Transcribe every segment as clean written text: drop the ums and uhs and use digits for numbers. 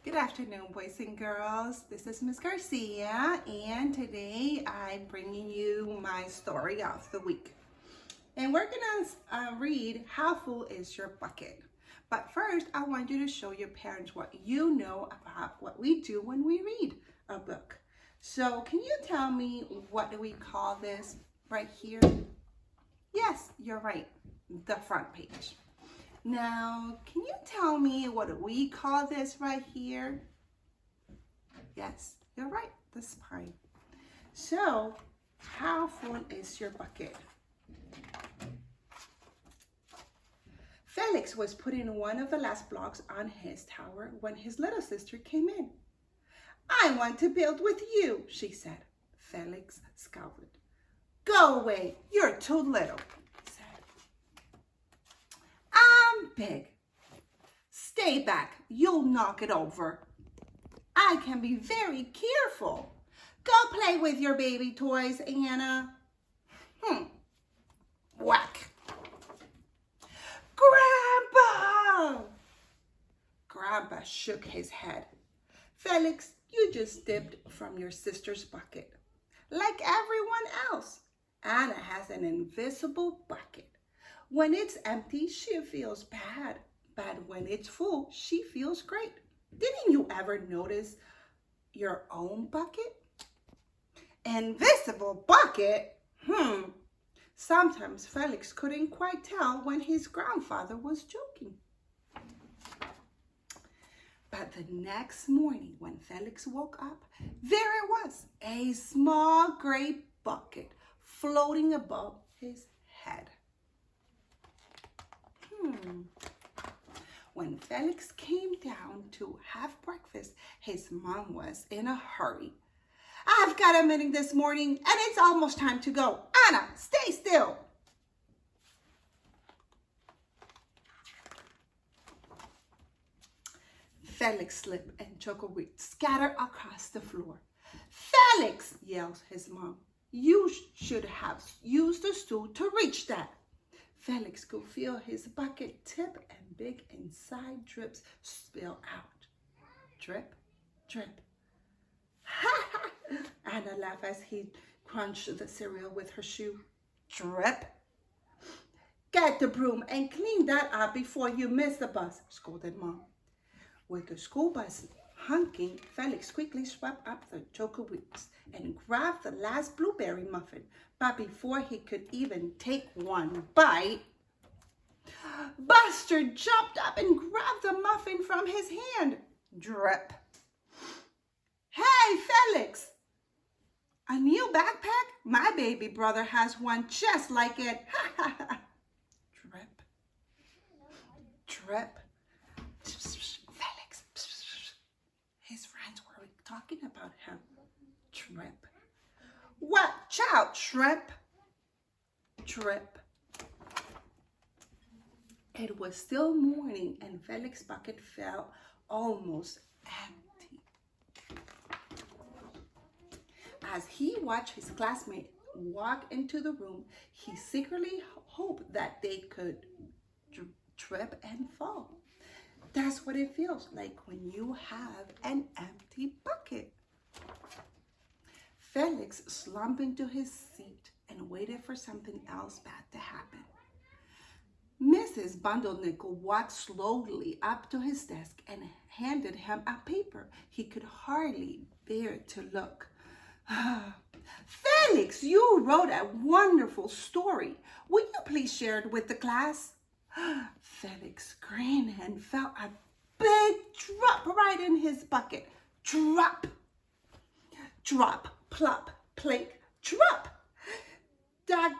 Good afternoon, boys and girls. This is Miss Garcia, and today I'm bringing you my story of the week. And we're gonna read How Full Is Your Bucket? But first, I want you to show your parents what you know about what we do when we read a book. So can you tell me, what do we call this right here? Yes, you're right, the front page. Now, can you tell me what do we call this right here? Yes, you're right, the spine. So, how full is your bucket? Felix was putting one of the last blocks on his tower when his little sister came in. "I want to build with you," she said. Felix scowled. "Go away, you're too little," he said. "I'm big. Stay back, you'll knock it over. I can be very careful. Go play with your baby toys, Anna." Whack. "Grandpa!" Grandpa shook his head. "Felix, you just dipped from your sister's bucket. Like everyone else, Anna has an invisible bucket. When it's empty, she feels bad, but when it's full, she feels great. Didn't you ever notice your own bucket?" Invisible bucket? Sometimes Felix couldn't quite tell when his grandfather was joking. But the next morning when Felix woke up, there it was, a small gray bucket floating above his head. When Felix came down to have breakfast, his mom was in a hurry. "I've got a meeting this morning and it's almost time to go. Anna, stay still." Felix slipped and chocolate scattered across the floor. "Felix," yelled his mom, "you should have used the stool to reach that." Felix could feel his bucket tip and big inside drips spill out. Drip, drip. "Ha ha!" Anna laughed as he crunched the cereal with her shoe. "Drip." "Get the broom and clean that up before you miss the bus," scolded Mom. With the school bus honking, Felix quickly swept up the chocolate and grabbed the last blueberry muffin. But before he could even take one bite, Buster jumped up and grabbed the muffin from his hand. Drip. "Hey, Felix! A new backpack? My baby brother has one just like it." Drip. Drip. Felix. His friends were talking about him. Drip. "Watch out, Shrimp." Drip. It was still morning and Felix's bucket felt almost empty. As he watched his classmate walk into the room, he secretly hoped that they could trip and fall. That's what it feels like when you have an empty bucket. Felix slumped into his seat and waited for something else bad to happen. Mrs. Bundlenickel walked slowly up to his desk and handed him a paper. He could hardly bear to look. "Felix, you wrote a wonderful story. Will you please share it with the class?" Felix grinned and felt a big drop right in his bucket. Drop, drop, plop, plink, drop. That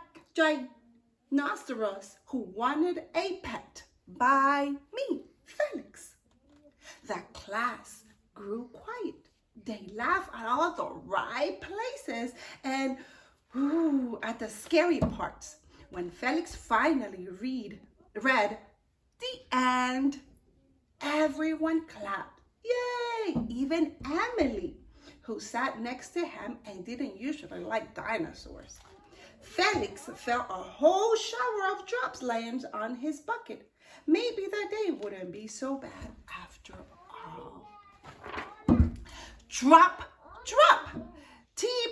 Rhinoceros who wanted a pet by me, Felix. The class grew quiet. They laughed at all the right places and at the scary parts. When Felix finally read the end, everyone clapped. Yay! Even Emily, who sat next to him and didn't usually like dinosaurs. Felix felt a whole shower of drops land on his bucket. Maybe the day wouldn't be so bad after all. Drop, drop. Team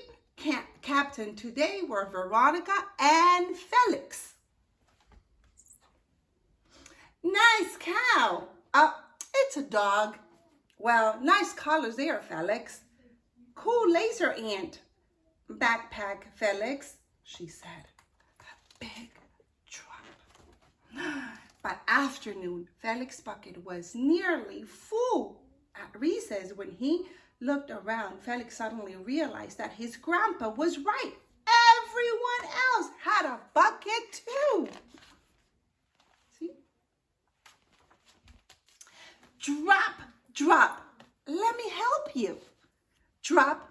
captain today were Veronica and Felix. Nice cow. It's a dog. Well, nice colors there, Felix. Cool laser ant. Backpack, Felix, she said. A big drop. By afternoon, Felix's bucket was nearly full. At recess, when he looked around, Felix suddenly realized that his grandpa was right. Everyone else had a bucket too. See? Drop, drop. Let me help you. Drop.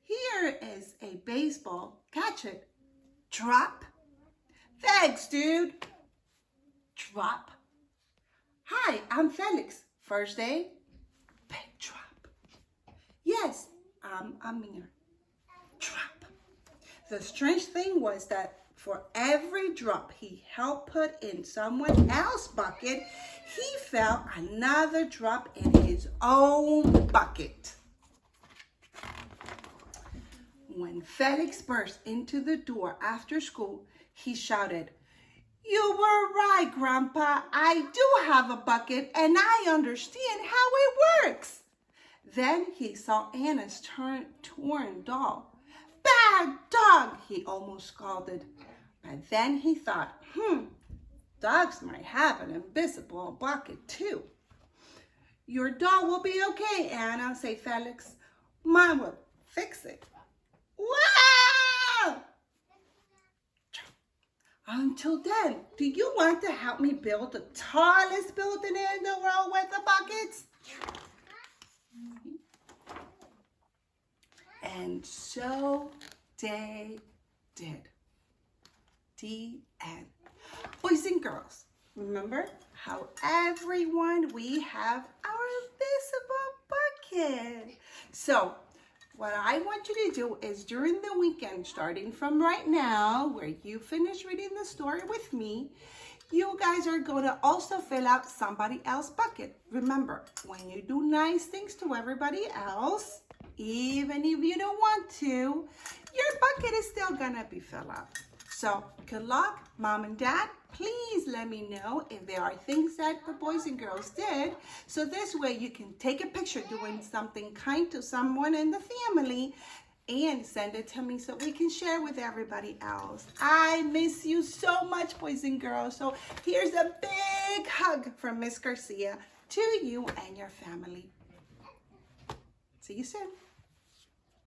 Here is a baseball. Catch it. Drop. Thanks, dude. Drop. Hi, I'm Felix. First day. Big drop. Yes, I'm Amir. Drop. The strange thing was that for every drop he helped put in someone else's bucket, he felt another drop in his own bucket. When Felix burst into the door after school, he shouted, "You were right, Grandpa. I do have a bucket and I understand how it works." Then he saw Anna's torn doll. "Bad dog," he almost scalded. But then he thought, dogs might have an invisible bucket too. "Your doll will be okay, Anna," said Felix. "Mine will fix it." Wow! Until then, do you want to help me build the tallest building in the world with the buckets? And so they did. The end. Boys and girls, remember how we have our invisible bucket. So what I want you to do is during the weekend, starting from right now, where you finish reading the story with me, you guys are going to also fill out somebody else's bucket. Remember, when you do nice things to everybody else, even if you don't want to, your bucket is still going to be filled up. So good luck, Mom and Dad. Please let me know if there are things that the boys and girls did. So this way you can take a picture doing something kind to someone in the family and send it to me so we can share with everybody else. I miss you so much, boys and girls. So here's a big hug from Miss Garcia to you and your family. See you soon.